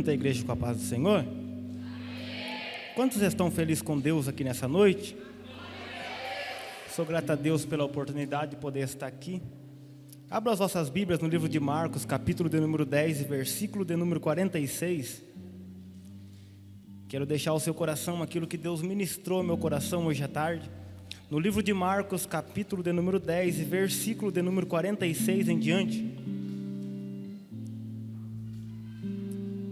Cumprimenta a igreja com a paz do Senhor. Quantos estão felizes com Deus aqui nessa noite? Sou grato a Deus pela oportunidade de poder estar aqui. Abra as vossas Bíblias no livro de Marcos, capítulo de número 10 e versículo de número 46. Quero deixar ao seu coração aquilo que Deus ministrou ao meu coração hoje à tarde. No livro de Marcos, capítulo de número 10 e versículo de número 46 em diante.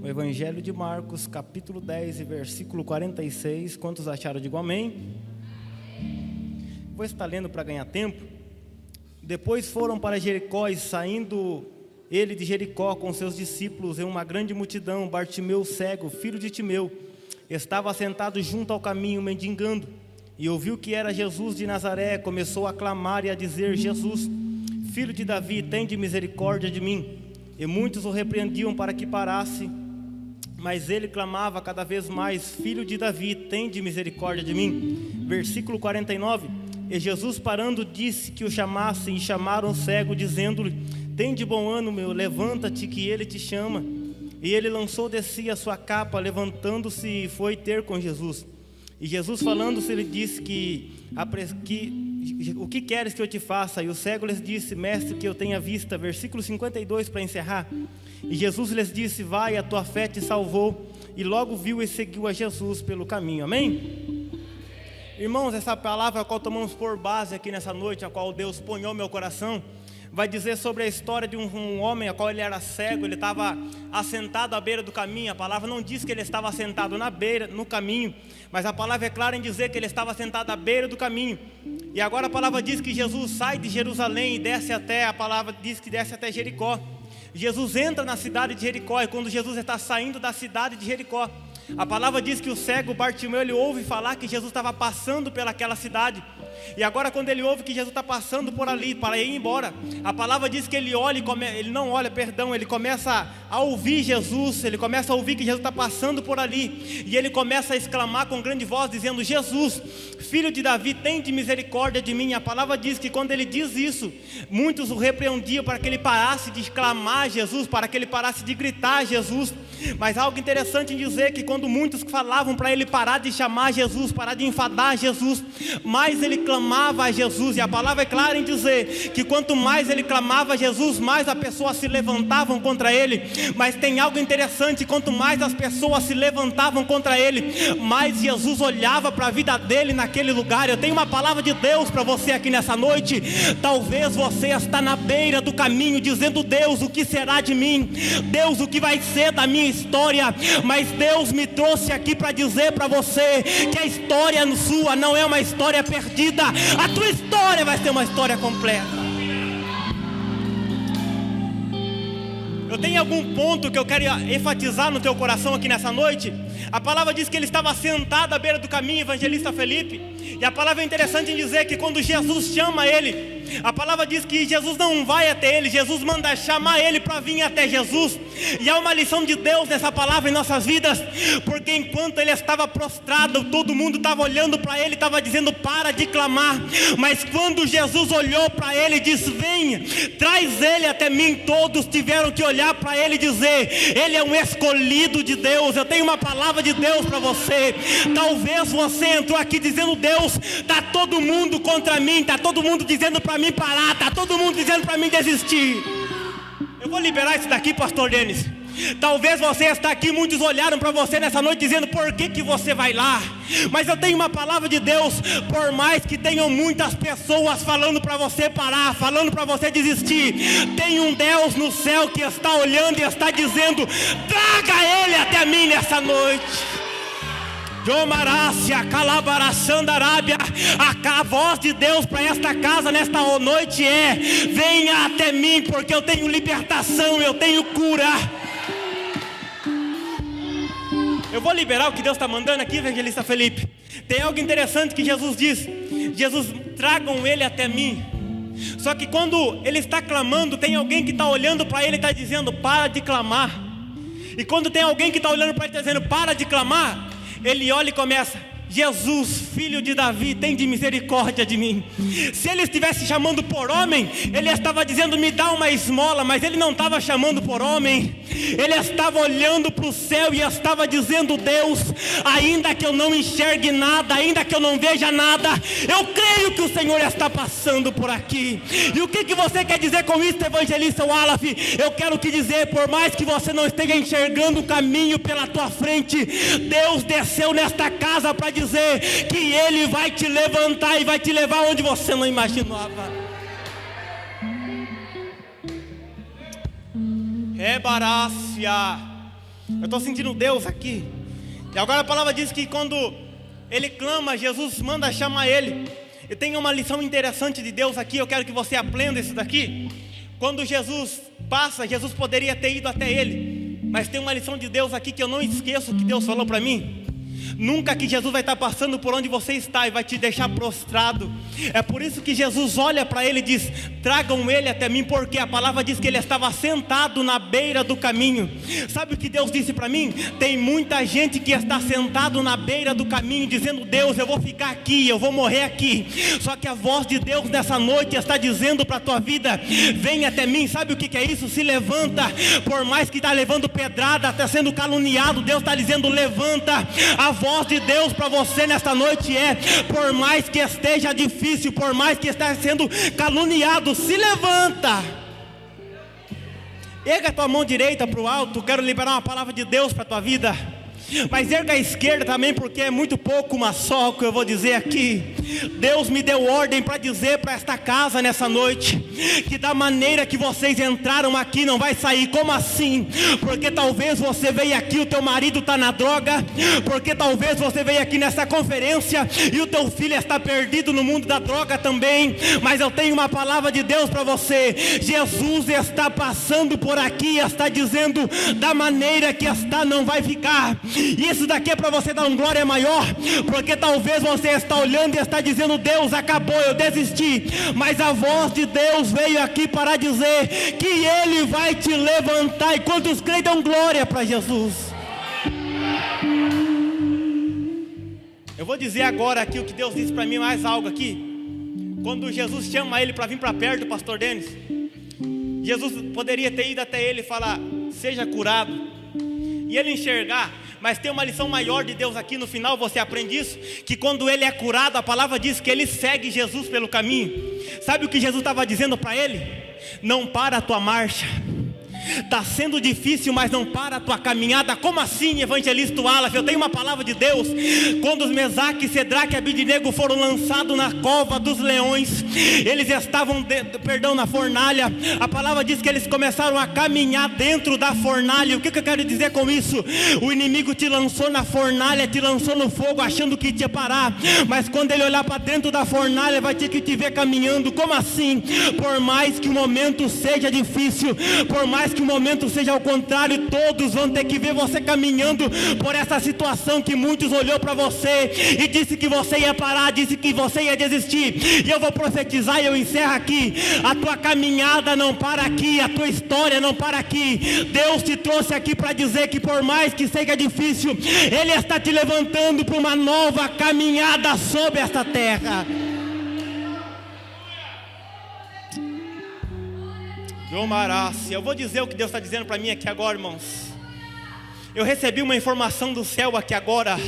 O Evangelho de Marcos, capítulo 10 e versículo 46. Quantos acharam? Digo amém. Vou estar lendo para ganhar tempo. Depois foram para Jericó, e saindo ele de Jericó com seus discípulos e uma grande multidão, Bartimeu cego, filho de Timeu, estava sentado junto ao caminho mendigando, e ouviu que era Jesus de Nazaré. Começou a clamar e a dizer: Jesus, filho de Davi, tende misericórdia de mim. E muitos o repreendiam para que parasse, mas ele clamava cada vez mais: Filho de Davi, tende misericórdia de mim. Versículo 49. E Jesus parando disse que o chamassem, e chamaram o cego, dizendo-lhe: Tende bom ânimo, levanta-te, que ele te chama. E ele lançou de si a sua capa, levantando-se, e foi ter com Jesus. E Jesus falando-se, lhe disse o que queres que eu te faça? E o cego lhes disse: Mestre, que eu tenha vista. Versículo 52 para encerrar. E Jesus lhes disse: Vai, a tua fé te salvou. E logo viu e seguiu a Jesus pelo caminho. Amém? Irmãos, essa palavra a qual tomamos por base aqui nessa noite, a qual Deus põe ao meu coração, vai dizer sobre a história de um homem a qual ele era cego. Ele estava assentado à beira do caminho. A palavra não diz que ele estava assentado no caminho, mas a palavra é clara em dizer que ele estava sentado à beira do caminho. E agora a palavra diz que Jesus sai de Jerusalém e desce até, a palavra diz que desce até Jericó. Jesus entra na cidade de Jericó, e quando Jesus está saindo da cidade de Jericó, a palavra diz que o cego Bartimeu, ele ouve falar que Jesus estava passando pelaquela cidade. E agora, quando ele ouve que Jesus está passando por ali para ir embora, a palavra diz que ele olha, ele começa a ouvir Jesus. Ele começa a ouvir que Jesus está passando por ali, e ele começa a exclamar com grande voz, dizendo: Jesus, filho de Davi, tende misericórdia de mim. A palavra diz que quando ele diz isso, muitos o repreendiam para que ele parasse de exclamar Jesus, para que ele parasse de gritar Jesus. Mas algo interessante em dizer que quando muitos falavam para ele parar de chamar Jesus, parar de enfadar Jesus, mais ele clamava a Jesus. E a palavra é clara em dizer que quanto mais ele clamava a Jesus, mais as pessoas se levantavam contra ele. Mas tem algo interessante: quanto mais as pessoas se levantavam contra ele, mais Jesus olhava para a vida dele naquele lugar. Eu tenho uma palavra de Deus para você aqui nessa noite. Talvez você está na beira do caminho dizendo: Deus, o que será de mim? Deus, o que vai ser da minha história? Mas Deus me trouxe aqui para dizer para você que a história sua não é uma história perdida. A tua história vai ser uma história completa. Eu tenho algum ponto que eu quero enfatizar no teu coração aqui nessa noite. A palavra diz que ele estava sentado à beira do caminho, evangelista Felipe. E a palavra é interessante em dizer que quando Jesus chama ele, a palavra diz que Jesus não vai até ele, Jesus manda chamar ele para vir até Jesus. E há uma lição de Deus nessa palavra em nossas vidas, porque enquanto ele estava prostrado, todo mundo estava olhando para ele, estava dizendo: para de clamar. Mas quando Jesus olhou para ele e disse: venha, traz ele até mim, todos tiveram que olhar para ele e dizer: ele é um escolhido de Deus. Eu tenho uma palavra de Deus para você. Talvez você entrou aqui dizendo: Deus, está todo mundo contra mim, está todo mundo dizendo para mim parar, está todo mundo dizendo para mim desistir. Eu vou liberar isso daqui, pastor Denis. Talvez você está aqui, muitos olharam para você nessa noite dizendo: por que você vai lá? Mas eu tenho uma palavra de Deus. Por mais que tenham muitas pessoas falando para você parar, falando para você desistir, tem um Deus no céu que está olhando e está dizendo: traga ele até mim nessa noite. A voz de Deus para esta casa nesta noite é: venha até mim, porque eu tenho libertação, eu tenho cura. Eu vou liberar o que Deus está mandando aqui, evangelista Felipe. Tem algo interessante que Jesus diz: Jesus, tragam ele até mim. Só que quando ele está clamando, tem alguém que está olhando para ele e está dizendo: para de clamar. E quando tem alguém que está olhando para ele e está dizendo: para de clamar, ele olha e começa: Jesus, filho de Davi, tem de misericórdia de mim. Se ele estivesse chamando por homem, ele estava dizendo, me dá uma esmola, mas ele não estava chamando por homem, ele estava olhando para o céu e estava dizendo, Deus, ainda que eu não enxergue nada, ainda que eu não veja nada, eu creio que o Senhor está passando por aqui. E o que você quer dizer com isso, evangelista Wallace? Eu quero te dizer, por mais que você não esteja enxergando o caminho pela tua frente, Deus desceu nesta casa para dizer que Ele vai te levantar e vai te levar onde você não imaginava. Rebarácia. Eu estou sentindo Deus aqui. E agora a palavra diz que quando ele clama, Jesus manda chamar ele. E tem uma lição interessante de Deus aqui, eu quero que você aprenda isso daqui. Quando Jesus passa, Jesus poderia ter ido até ele, mas tem uma lição de Deus aqui que eu não esqueço que Deus falou para mim. Nunca que Jesus vai estar passando por onde você está e vai te deixar prostrado. É por isso que Jesus olha para ele e diz, tragam ele até mim, porque a palavra diz que ele estava sentado na beira do caminho. Sabe o que Deus disse para mim? Tem muita gente que está sentado na beira do caminho dizendo, Deus, eu vou ficar aqui, eu vou morrer aqui. Só que a voz de Deus nessa noite está dizendo para a tua vida, vem até mim. Sabe o que é isso? Se levanta. Por mais que está levando pedrada, está sendo caluniado, Deus está dizendo, levanta. A voz de Deus para você nesta noite é, por mais que esteja difícil, por mais que esteja sendo caluniado, se levanta. Erga a tua mão direita para o alto. Quero liberar uma palavra de Deus para a tua vida. Mas erga a esquerda também, porque é muito pouco uma só que eu vou dizer aqui. Deus me deu ordem para dizer para esta casa nessa noite, que da maneira que vocês entraram aqui não vai sair. Como assim? Porque talvez você veio aqui, o teu marido está na droga. Porque talvez você veio aqui nessa conferência e o teu filho está perdido no mundo da droga também. Mas eu tenho uma palavra de Deus para você. Jesus está passando por aqui e está dizendo, da maneira que está não vai ficar. Isso daqui é para você dar um glória maior, porque talvez você está olhando e está dizendo, Deus, acabou, eu desisti. Mas a voz de Deus veio aqui para dizer que Ele vai te levantar. E quantos creem, dão glória para Jesus. Eu vou dizer agora aqui o que Deus disse para mim, mais algo aqui. Quando Jesus chama ele para vir para perto, pastor Denis, Jesus poderia ter ido até ele e falar, seja curado, e ele enxergar. Mas tem uma lição maior de Deus aqui no final, você aprende isso, que quando ele é curado, a palavra diz que ele segue Jesus pelo caminho. Sabe o que Jesus estava dizendo para ele? Não para a tua marcha. Está sendo difícil, mas não para a tua caminhada. Como assim, evangelista Wallace? Eu tenho uma palavra de Deus. Quando os Mesaque, Sedraque e Abidnego foram lançados na cova dos leões, eles estavam na fornalha. A palavra diz que eles começaram a caminhar dentro da fornalha. O que eu quero dizer com isso? O inimigo te lançou na fornalha, te lançou no fogo, achando que te ia parar. Mas quando ele olhar para dentro da fornalha, vai ter que te ver caminhando. Como assim? Por mais que o momento seja difícil, por mais que o momento seja ao contrário, todos vão ter que ver você caminhando por essa situação que muitos olhou para você e disse que você ia parar, disse que você ia desistir. E eu vou profetizar e eu encerro aqui. A tua caminhada não para aqui, a tua história não para aqui. Deus te trouxe aqui para dizer que por mais que seja difícil, Ele está te levantando para uma nova caminhada sobre esta terra. Eu vou dizer o que Deus está dizendo para mim aqui agora, irmãos. Eu recebi uma informação do céu aqui agora.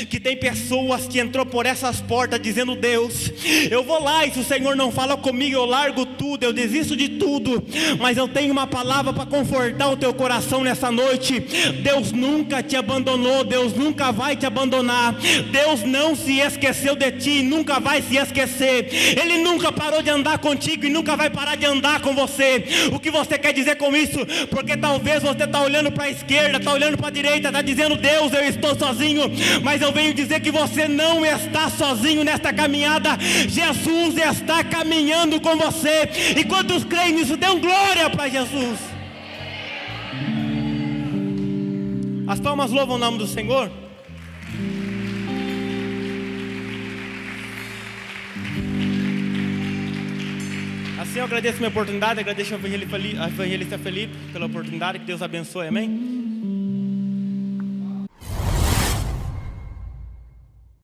Que tem pessoas que entrou por essas portas dizendo, Deus, eu vou lá e se o Senhor não fala comigo, eu largo tudo, eu desisto de tudo. Mas eu tenho uma palavra para confortar o teu coração nessa noite. Deus nunca te abandonou, Deus nunca vai te abandonar. Deus não se esqueceu de ti, nunca vai se esquecer. Ele nunca parou de andar contigo e nunca vai parar de andar com você. O que você quer dizer com isso? Porque talvez você está olhando para a esquerda, está olhando para a direita, está dizendo, Deus, eu estou sozinho. Mas eu venho dizer que você não está sozinho nesta caminhada. Jesus está caminhando com você. E quantos creem nisso, dêem glória para Jesus. As palmas louvam o nome do Senhor. Assim eu agradeço a minha oportunidade, agradeço ao evangelista Felipe pela oportunidade, que Deus abençoe, amém?